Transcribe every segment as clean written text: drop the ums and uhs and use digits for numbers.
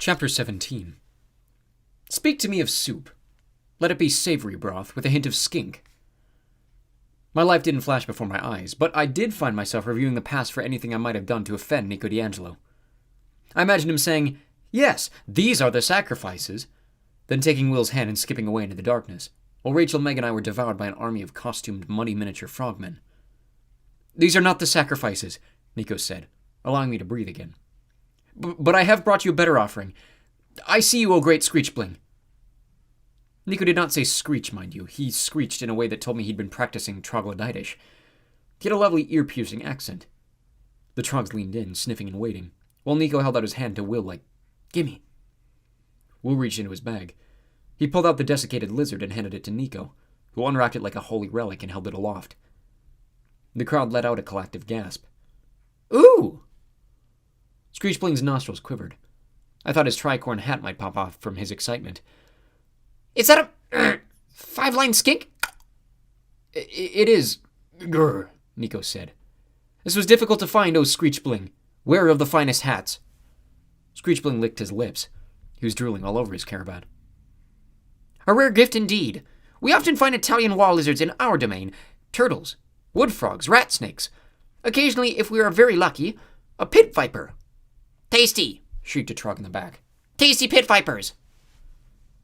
Chapter 17. Speak to me of soup. Let it be savory broth with a hint of skink. My life didn't flash before my eyes, but I did find myself reviewing the past for anything I might have done to offend Nico D'Angelo. I imagined him saying, "Yes, these are the sacrifices," then taking Will's hand and skipping away into the darkness, while Rachel, Meg, and I were devoured by an army of costumed, muddy miniature frogmen. "These are not the sacrifices," Nico said, allowing me to breathe again. But I have brought you a better offering. I see you, O great Screechbling." Nico did not say screech, mind you. He screeched in a way that told me he'd been practicing troglodytish. He had a lovely ear-piercing accent. The trogs leaned in, sniffing and waiting, while Nico held out his hand to Will like, "Gimme." Will reached into his bag. He pulled out the desiccated lizard and handed it to Nico, who unwrapped it like a holy relic and held it aloft. The crowd let out a collective gasp. "Ooh!" Screechbling's nostrils quivered. I thought his tricorn hat might pop off from his excitement. "Is that a 5-line skink?" It is, grr," Nico said. "This was difficult to find, O Screechbling, wearer of the finest hats." Screechbling licked his lips. He was drooling all over his carabat. "A rare gift indeed. We often find Italian wall lizards in our domain, turtles, wood frogs, rat snakes. Occasionally, if we are very lucky, a pit viper." "Tasty!" shrieked a trog in the back. "Tasty pit vipers!"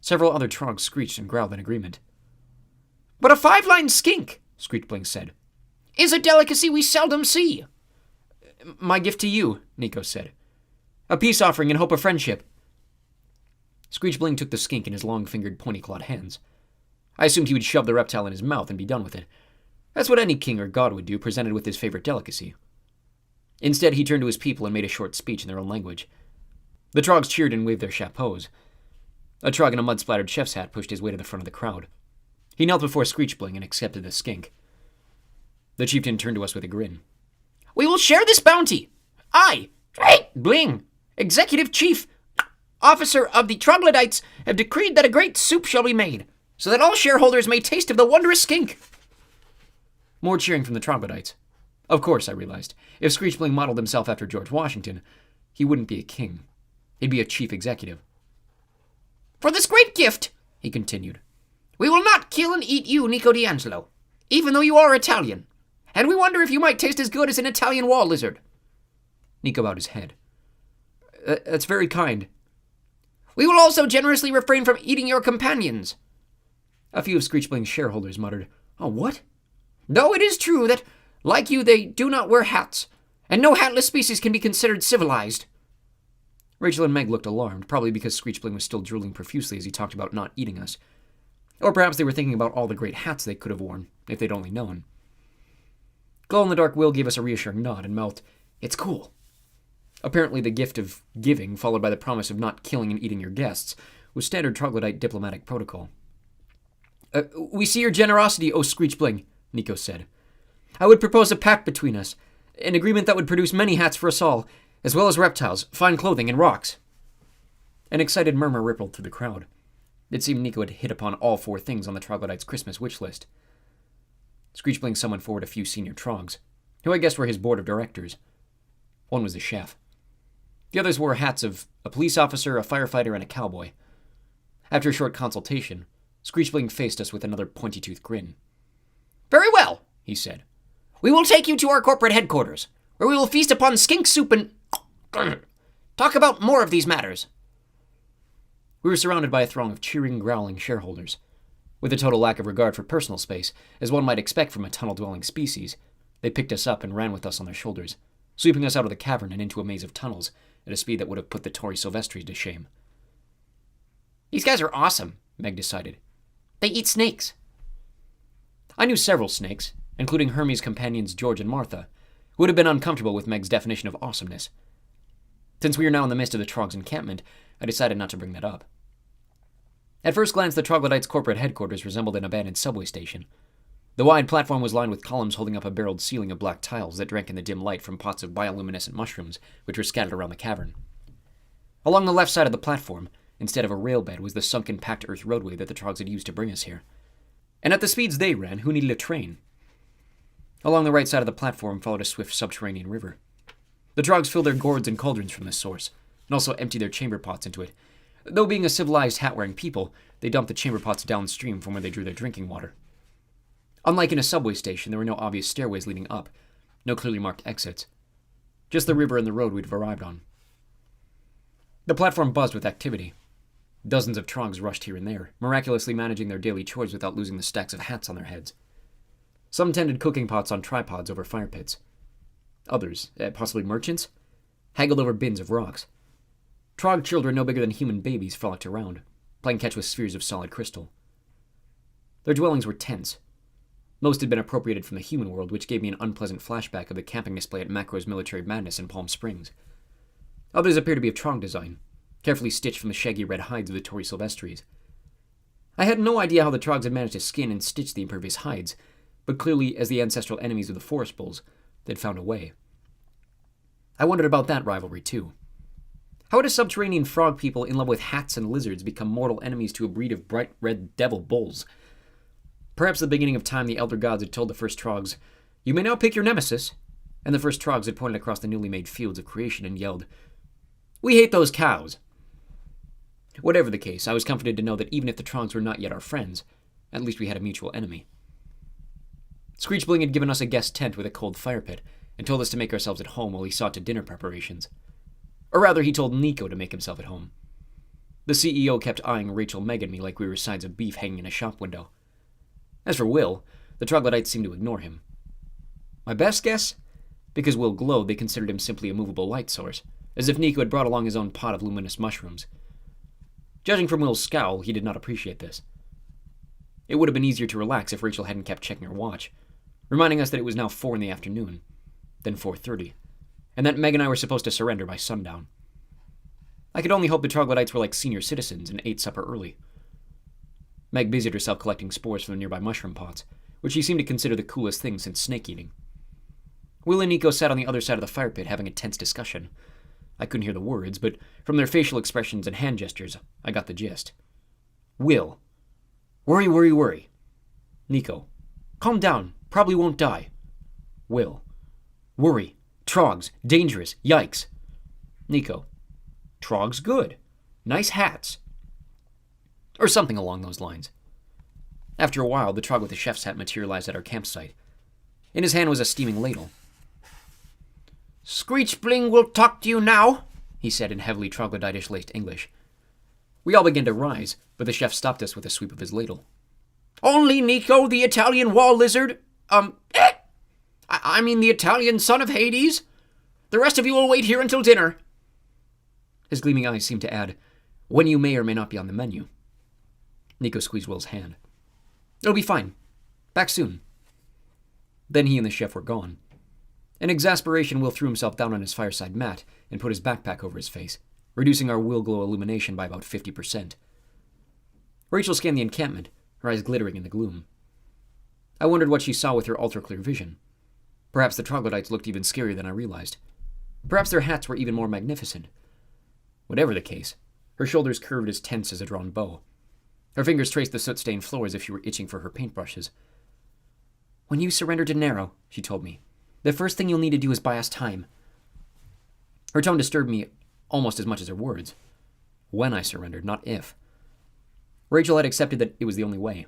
Several other trogs screeched and growled in agreement. "But a 5-line skink," Screechbling said, "is a delicacy we seldom see." "My gift to you," Nico said. "A peace offering in hope of friendship." Screechbling took the skink in his long-fingered, pointy-clawed hands. I assumed he would shove the reptile in his mouth and be done with it. That's what any king or god would do, presented with his favorite delicacy. Instead, he turned to his people and made a short speech in their own language. The trogs cheered and waved their chapeaux. A trog in a mud-splattered chef's hat pushed his way to the front of the crowd. He knelt before Screechbling and accepted the skink. The chieftain turned to us with a grin. "We will share this bounty. I, Bling, executive chief, officer of the troglodytes, have decreed that a great soup shall be made, so that all shareholders may taste of the wondrous skink." More cheering from the troglodytes. Of course, I realized, if Screechbling modeled himself after George Washington, he wouldn't be a king. He'd be a chief executive. "For this great gift," he continued, "we will not kill and eat you, Nico D'Angelo, even though you are Italian, and we wonder if you might taste as good as an Italian wall lizard." Nico bowed his head. "That's very kind." "We will also generously refrain from eating your companions." A few of Screechbling's shareholders muttered, "Oh, what?" "Though it is true that, like you, they do not wear hats, and no hatless species can be considered civilized." Rachel and Meg looked alarmed, probably because Screechbling was still drooling profusely as he talked about not eating us. Or perhaps they were thinking about all the great hats they could have worn, if they'd only known. Glow-in-the-dark Will gave us a reassuring nod and mouthed, "It's cool." Apparently the gift of giving, followed by the promise of not killing and eating your guests, was standard troglodyte diplomatic protocol. "We see your generosity, O Screechbling," Nico said. "I would propose a pact between us, an agreement that would produce many hats for us all, as well as reptiles, fine clothing, and rocks." An excited murmur rippled through the crowd. It seemed Nico had hit upon all 4 things on the troglodyte's Christmas wish list. Screechbling summoned forward a few senior trogs, who I guessed were his board of directors. One was the chef. The others wore hats of a police officer, a firefighter, and a cowboy. After a short consultation, Screechbling faced us with another pointy-toothed grin. "Very well," he said. "We will take you to our corporate headquarters, where we will feast upon skink soup and talk about more of these matters." We were surrounded by a throng of cheering, growling shareholders. With a total lack of regard for personal space, as one might expect from a tunnel-dwelling species, they picked us up and ran with us on their shoulders, sweeping us out of the cavern and into a maze of tunnels at a speed that would have put the Tory Silvestris to shame. "These guys are awesome," Meg decided. "They eat snakes." I knew several snakes, including Hermes' companions George and Martha, who would have been uncomfortable with Meg's definition of awesomeness. Since we are now in the midst of the Trog's encampment, I decided not to bring that up. At first glance, the troglodytes' corporate headquarters resembled an abandoned subway station. The wide platform was lined with columns holding up a barreled ceiling of black tiles that drank in the dim light from pots of bioluminescent mushrooms which were scattered around the cavern. Along the left side of the platform, instead of a rail bed, was the sunken packed earth roadway that the Trogs had used to bring us here. And at the speeds they ran, who needed a train? Along the right side of the platform followed a swift subterranean river. The Trogs filled their gourds and cauldrons from this source, and also empty their chamber pots into it. Though being a civilized hat-wearing people, they dumped the chamber pots downstream from where they drew their drinking water. Unlike in a subway station, there were no obvious stairways leading up, no clearly marked exits. Just the river and the road we'd have arrived on. The platform buzzed with activity. Dozens of trogs rushed here and there, miraculously managing their daily chores without losing the stacks of hats on their heads. Some tended cooking pots on tripods over fire pits. Others, possibly merchants, haggled over bins of rocks. Trog children no bigger than human babies frolicked around, playing catch with spheres of solid crystal. Their dwellings were tents. Most had been appropriated from the human world, which gave me an unpleasant flashback of the camping display at Macro's Military Madness in Palm Springs. Others appeared to be of Trog design, carefully stitched from the shaggy red hides of the Tory Silvestries. I had no idea how the Trogs had managed to skin and stitch the impervious hides, but clearly, as the ancestral enemies of the forest bulls, they'd found a way. I wondered about that rivalry, too. How would a subterranean frog people in love with hats and lizards become mortal enemies to a breed of bright red devil bulls? Perhaps at the beginning of time the elder gods had told the first Trogs, "You may now pick your nemesis," and the first Trogs had pointed across the newly made fields of creation and yelled, "We hate those cows!" Whatever the case, I was comforted to know that even if the Trogs were not yet our friends, at least we had a mutual enemy. Screechbling had given us a guest tent with a cold fire pit, and told us to make ourselves at home while he saw to dinner preparations. Or rather, he told Nico to make himself at home. The CEO kept eyeing Rachel, Meg, and me like we were sides of beef hanging in a shop window. As for Will, the troglodytes seemed to ignore him. My best guess? Because Will glowed, they considered him simply a movable light source, as if Nico had brought along his own pot of luminous mushrooms. Judging from Will's scowl, he did not appreciate this. It would have been easier to relax if Rachel hadn't kept checking her watch, reminding us that it was now 4 in the afternoon, then 4:30, and that Meg and I were supposed to surrender by sundown. I could only hope the troglodytes were like senior citizens and ate supper early. Meg busied herself collecting spores from the nearby mushroom pots, which she seemed to consider the coolest thing since snake eating. Will and Nico sat on the other side of the fire pit having a tense discussion. I couldn't hear the words, but from their facial expressions and hand gestures, I got the gist. Will. Worry, worry, worry. Nico. Calm down. Probably won't die. Will. Worry. Trogs. Dangerous. Yikes. Nico. Trogs good. Nice hats. Or something along those lines. After a while, the Trog with the chef's hat materialized at our campsite. In his hand was a steaming ladle. Screechbling will talk to you now, he said in heavily troglodytish-laced English. We all began to rise, but the chef stopped us with a sweep of his ladle. Only Nico, the Italian wall lizard, I mean the Italian son of Hades. The rest of you will wait here until dinner. His gleaming eyes seemed to add, when you may or may not be on the menu. Nico squeezed Will's hand. It'll be fine. Back soon. Then he and the chef were gone. In exasperation, Will threw himself down on his fireside mat and put his backpack over his face, reducing our Will Glow illumination by about 50%. Rachel scanned the encampment, her eyes glittering in the gloom. I wondered what she saw with her ultra-clear vision. Perhaps the troglodytes looked even scarier than I realized. Perhaps their hats were even more magnificent. Whatever the case, her shoulders curved as tense as a drawn bow. Her fingers traced the soot-stained floor as if she were itching for her paintbrushes. When you surrender to Nero, she told me, the first thing you'll need to do is buy us time. Her tone disturbed me almost as much as her words. When I surrendered, not if. Rachel had accepted that it was the only way.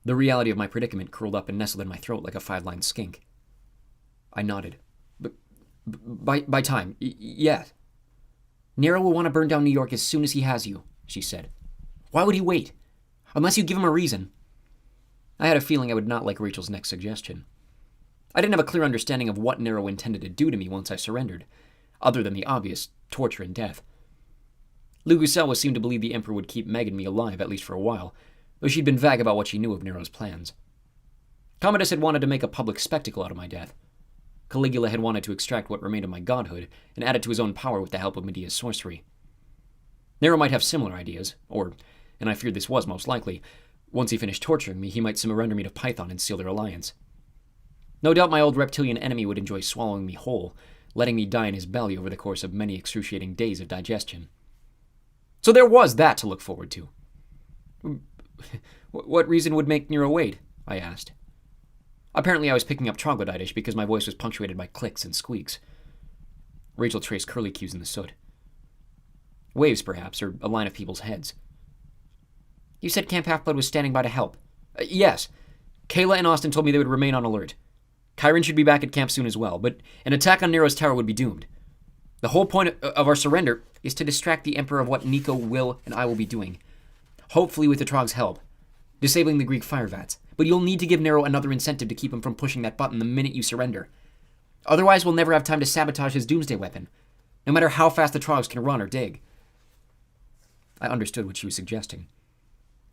The reality of my predicament curled up and nestled in my throat like a 5-line skink. I nodded. By time, yeah. Nero will want to burn down New York as soon as he has you, she said. Why would he wait? Unless you give him a reason. I had a feeling I would not like Rachel's next suggestion. I didn't have a clear understanding of what Nero intended to do to me once I surrendered, other than the obvious torture and death. Luguselwa seemed to believe the Emperor would keep Meg and me alive, at least for a while, though she'd been vague about what she knew of Nero's plans. Commodus had wanted to make a public spectacle out of my death. Caligula had wanted to extract what remained of my godhood and add it to his own power with the help of Medea's sorcery. Nero might have similar ideas, or, and I feared this was most likely, once he finished torturing me, he might surrender me to Python and seal their alliance. No doubt my old reptilian enemy would enjoy swallowing me whole, letting me die in his belly over the course of many excruciating days of digestion. So there was that to look forward to. What reason would make Nero wait? I asked. Apparently I was picking up troglodytish because my voice was punctuated by clicks and squeaks. Rachel traced curlicues in the soot. Waves, perhaps, or a line of people's heads. You said Camp Half-Blood was standing by to help. Yes. Kayla and Austin told me they would remain on alert. Chiron should be back at camp soon as well, but an attack on Nero's tower would be doomed. The whole point of our surrender is to distract the Emperor of what Nico, Will, and I will be doing. Hopefully with the Trog's help. Disabling the Greek fire vats. But you'll need to give Nero another incentive to keep him from pushing that button the minute you surrender. Otherwise, we'll never have time to sabotage his doomsday weapon, no matter how fast the Trogs can run or dig. I understood what she was suggesting.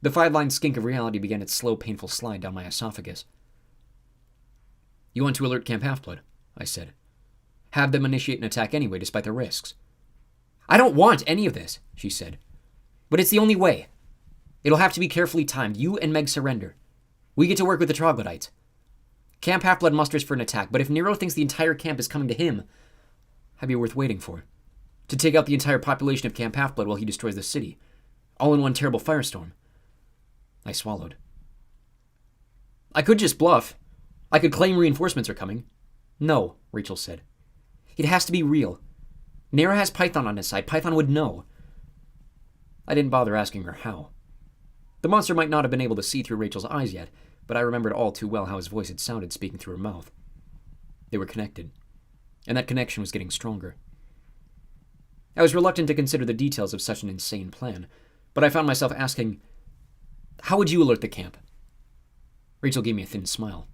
The 5-line skink of reality began its slow, painful slide down my esophagus. You want to alert Camp Half-Blood, I said. Have them initiate an attack anyway, despite the risks. I don't want any of this, she said. But it's the only way. It'll have to be carefully timed. You and Meg surrender. We get to work with the troglodytes. Camp Half-Blood musters for an attack, but if Nero thinks the entire camp is coming to him, that'd be worth waiting for. To take out the entire population of Camp Half-Blood while he destroys the city. All in one terrible firestorm. I swallowed. I could just bluff. I could claim reinforcements are coming. No, Rachel said. It has to be real. Nero has Python on his side. Python would know. I didn't bother asking her how. The monster might not have been able to see through Rachel's eyes yet, but I remembered all too well how his voice had sounded speaking through her mouth. They were connected, and that connection was getting stronger. I was reluctant to consider the details of such an insane plan, but I found myself asking, how would you alert the camp? Rachel gave me a thin smile.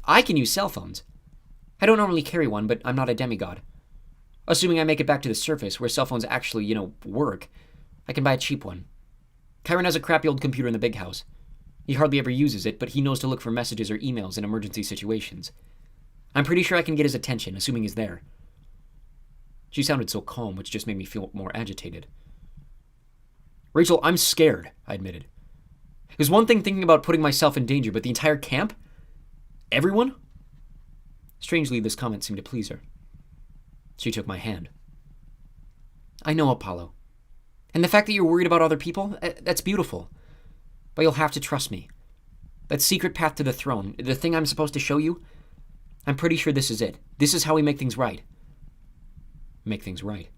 I can use cell phones. I don't normally carry one, but I'm not a demigod. Assuming I make it back to the surface, where cell phones actually, work, I can buy a cheap one. Chiron has a crappy old computer in the big house. He hardly ever uses it, but he knows to look for messages or emails in emergency situations. I'm pretty sure I can get his attention, assuming he's there. She sounded so calm, which just made me feel more agitated. Rachel, I'm scared, I admitted. It was one thing thinking about putting myself in danger, but the entire camp? Everyone? Strangely, this comment seemed to please her. She took my hand. I know, Apollo. And the fact that you're worried about other people, that's beautiful. But you'll have to trust me. That secret path to the throne, the thing I'm supposed to show you, I'm pretty sure this is it. This is how we make things right. Make things right?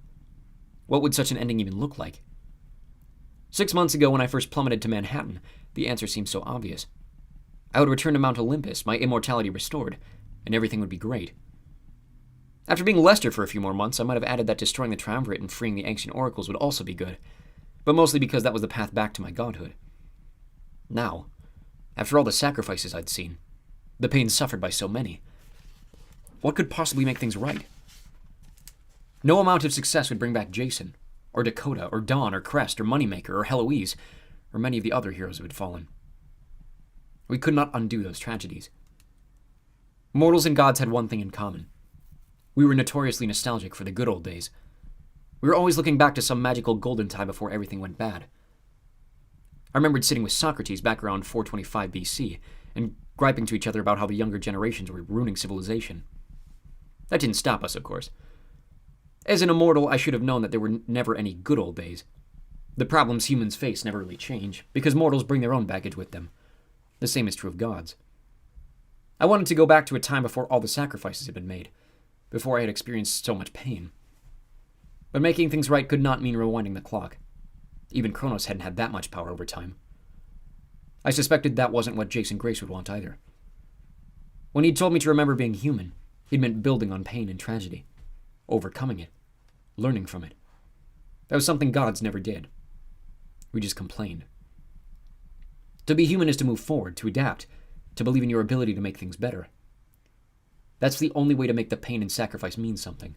What would such an ending even look like? 6 months ago, when I first plummeted to Manhattan, the answer seemed so obvious. I would return to Mount Olympus, my immortality restored, and everything would be great. After being Lester for a few more months, I might have added that destroying the Triumvirate and freeing the ancient oracles would also be good, but mostly because that was the path back to my godhood. Now, after all the sacrifices I'd seen, the pain suffered by so many, what could possibly make things right? No amount of success would bring back Jason, or Dakota, or Dawn, or Crest, or Moneymaker, or Heloise, or many of the other heroes who had fallen. We could not undo those tragedies. Mortals and gods had one thing in common. We were notoriously nostalgic for the good old days. We were always looking back to some magical golden time before everything went bad. I remembered sitting with Socrates back around 425 BC and griping to each other about how the younger generations were ruining civilization. That didn't stop us, of course. As an immortal, I should have known that there were never any good old days. The problems humans face never really change, because mortals bring their own baggage with them. The same is true of gods. I wanted to go back to a time before all the sacrifices had been made, before I had experienced so much pain. But making things right could not mean rewinding the clock. Even Kronos hadn't had that much power over time. I suspected that wasn't what Jason Grace would want either. When he'd told me to remember being human, he'd meant building on pain and tragedy, overcoming it, learning from it. That was something gods never did. We just complained. To be human is to move forward, to adapt, to believe in your ability to make things better. That's the only way to make the pain and sacrifice mean something.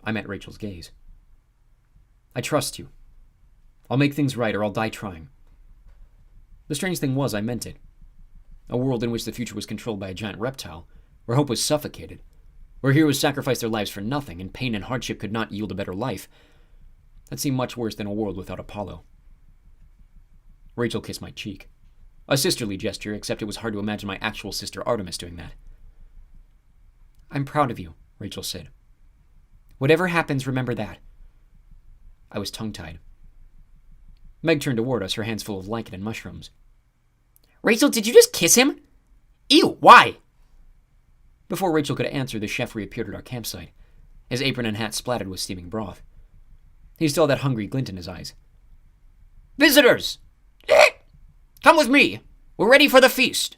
I met Rachel's gaze. I trust you. I'll make things right or I'll die trying. The strange thing was, I meant it. A world in which the future was controlled by a giant reptile, where hope was suffocated, where heroes sacrificed their lives for nothing and pain and hardship could not yield a better life. That seemed much worse than a world without Apollo. Rachel kissed my cheek. A sisterly gesture, except it was hard to imagine my actual sister Artemis doing that. I'm proud of you, Rachel said. Whatever happens, remember that. I was tongue-tied. Meg turned toward us, her hands full of lichen and mushrooms. Rachel, did you just kiss him? Ew, why? Before Rachel could answer, the chef reappeared at our campsite, his apron and hat splattered with steaming broth. He still had that hungry glint in his eyes. "Visitors! Come with me! We're ready for the feast!"